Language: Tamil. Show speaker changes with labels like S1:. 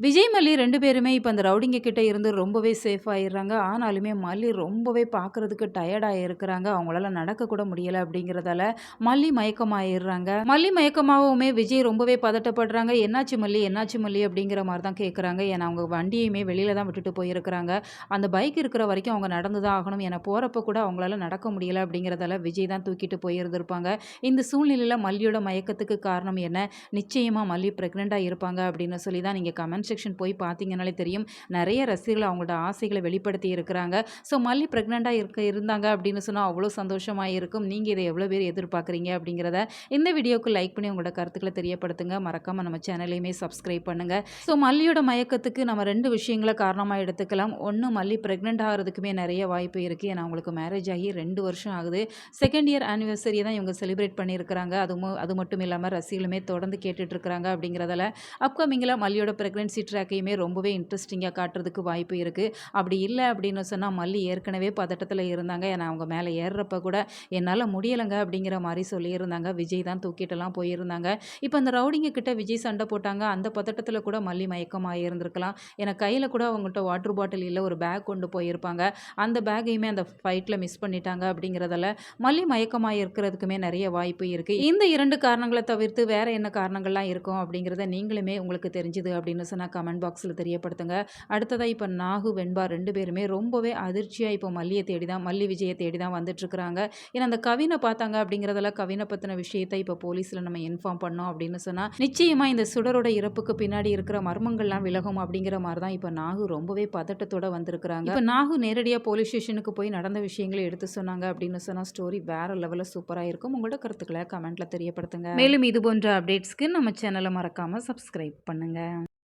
S1: விஜய், மல்லி 2 பேருமே இப்ப அந்த ரவுடிங்க கிட்ட இருந்து ரொம்பவே சேஃப் ஆயிடுறாங்க. ஆனாலுமே மல்லி ரொம்பவே பார்க்கறதுக்கு டயர்டா இருக்கிறாங்க. அவங்களால நடக்க கூட முடியல அப்படிங்கிறதால மல்லி மயக்கமாயிடுறாங்க. மல்லி மயக்கமாகவுமே விஜய் ரொம்பவே பதட்டப்படுறாங்க. "என்னாச்சு மல்லி? என்னாச்சு மல்லி?" அப்படிங்கிற மாரி தான் கேட்குறாங்க. ஏன்னா அவங்க வண்டியுமே வெளியில தான் விட்டுட்டு போயிருக்கிறாங்க. அந்த பைக் இருக்கிற வரைக்கும் அவங்க நடந்து தான் ஆகணும். ஏன்னா போறப்ப கூட அவங்களால நடக்க முடியல அப்படிங்கிறதால விஜய் தான் தூக்கிட்டு போயிருந்திருப்பாங்க. இந்த சூழ்நிலையில மல்லியோட மயக்கத்துக்கு காரணம் என்ன? நிச்சயமா மல்லி பிரெக்னென்ட்டா இருப்பாங்க அப்படின்னு சொல்லி தான் நீங்க கமெண்ட் செக்ஷன் போய் பார்த்தீங்கனாலே தெரியும். நெறைய ரசிகர்கள் அவங்களோட ஆசைகள வெளிப்படுத்தி இருக்கிறாங்க. ஸோ மல்லி பிரெக்னென்ட்டா இருந்தாங்க அப்படின்னு சொன்னா அவ்வளோ சந்தோஷமா இருக்கும். நீங்க இத எவ்வளோ பேர் எதிர்பார்க்குறீங்க அப்படிங்கிறத இந்த வீடியோக்கு லைக் பண்ணி உங்களோட கருத்துக்கள தெரியப்படுத்துங்க. மறக்காம நம்ம சேனலையுமே சப்ஸ்கிரைப் பண்ணுங்க. ஸோ மல்லியோட மயக்கத்துக்கு நம்ம 2 விஷயங்கள காரணமா எடுத்துக்கலாம். 1 மல்லி பிரெக்னென்ட் ஆகுறதுக்குமே நெறைய வாய்ப்பு இருக்கு. ஏன்னா அவங்களுக்கு மேரேஜ் ஆகி 2 வருஷம் ஆகுது. 2nd இயர் ஆனிவர்சரிய தான் இவங்க செலிப்ரேட் பண்ணியிருக்கிறாங்க. அது மட்டும் இல்லாம ரசிகர்களுமே தொடர்ந்து கேட்டுட்டு இருக்கிறாங்க அப்படிங்கிறதால அப்கமிங்கில மல்லியோட பிரெக்னன்சி ட்ராக்கையுமே ரொம்பவே இன்ட்ரெஸ்டிங்கா காட்டுறதுக்கு வாய்ப்பு இருக்கு. அப்படி இல்ல அப்படின்னு சொன்னா மல்லி ஏற்கனவே பதட்டத்தில இருந்தாங்க. ஏன்னா அவங்க மேல ஏறுறப்ப கூட என்னால முடியலங்க அப்படிங்கிற மாரி சொல்லியிருந்தாங்க. விஜய் தான் தூக்கிட்டுலாம் போயிருந்தாங்க. இப்ப அந்த ரவுடிங்க கிட்ட விஜய் சண்டை போட்டாங்க. அந்த பதட்டத்தில கூட மல்லி மயக்கமாகி இருந்திருக்கலாம். ஏன்னா கையில கூட அவங்கள்ட்ட வாட்டர் பாட்டில் இல்ல. ஒரு பேக் கொண்டு போயிருப்பாங்க. அந்த பேக்கையுமே அந்த ஃபைட்ல மிஸ் பண்ணிட்டாங்க அப்படிங்கிறதால மல்லி மயக்கமாகி இருக்கிறதுக்குமே நெறைய வாய்ப்பு இருக்கு. இந்த 2 காரணங்கள தவிர்த்து வேற என்ன காரணங்கள்லாம் இருக்கும் அப்படிங்கிறத நீங்களுமே உங்களுக்கு தெரிஞ்சது அப்படின்னு சொன்னா கமெண்ட் பாக்ஸ்ல தெரியப்படுத்துங்க. அடுத்ததா இப்ப நாகு, வெண்பா 2 பேருமே ரொம்பவே அதிர்ச்சியா இப்போ மல்லி விஜய தேடி தான் வந்துட்டுருக்காங்க. ஏன்னா அந்த கவின பார்த்தாங்க அப்படிங்கிறதால கவின பத்தின விஷயத்த இப்ப போலீஸ்ல நம்ம இன்ஃபார்ம் பண்ணோம் அப்படின்னு சொன்னா, நிச்சயமா இந்த சுடரோட இறப்புக்கு பின்னாடி இருக்கிற மர்மங்கள்லாம் விலகும் அப்படிங்கிற மாரி தான் இப்ப நாகு ரொம்பவே பதட்டத்தோட வந்திருக்கிறாங்க. இப்ப நாகு நேரடியா போலீஸ் ஸ்டேஷனுக்கு போய் நடந்த விஷயங்கள எடுத்து சொன்னாங்க அப்படின்னு சொன்னா ஸ்டோரி வேற லெவல்ல சூப்பரா இருக்கும். உங்களோட கருத்துக்கள கமெண்ட்ல தெரியப்படுத்துங்க. மேலும் இது போன்ற அப்டேட்ஸ்க்கு நம்ம சேனல மறக்காம சப்ஸ்கிரைப் பண்ணுங்க.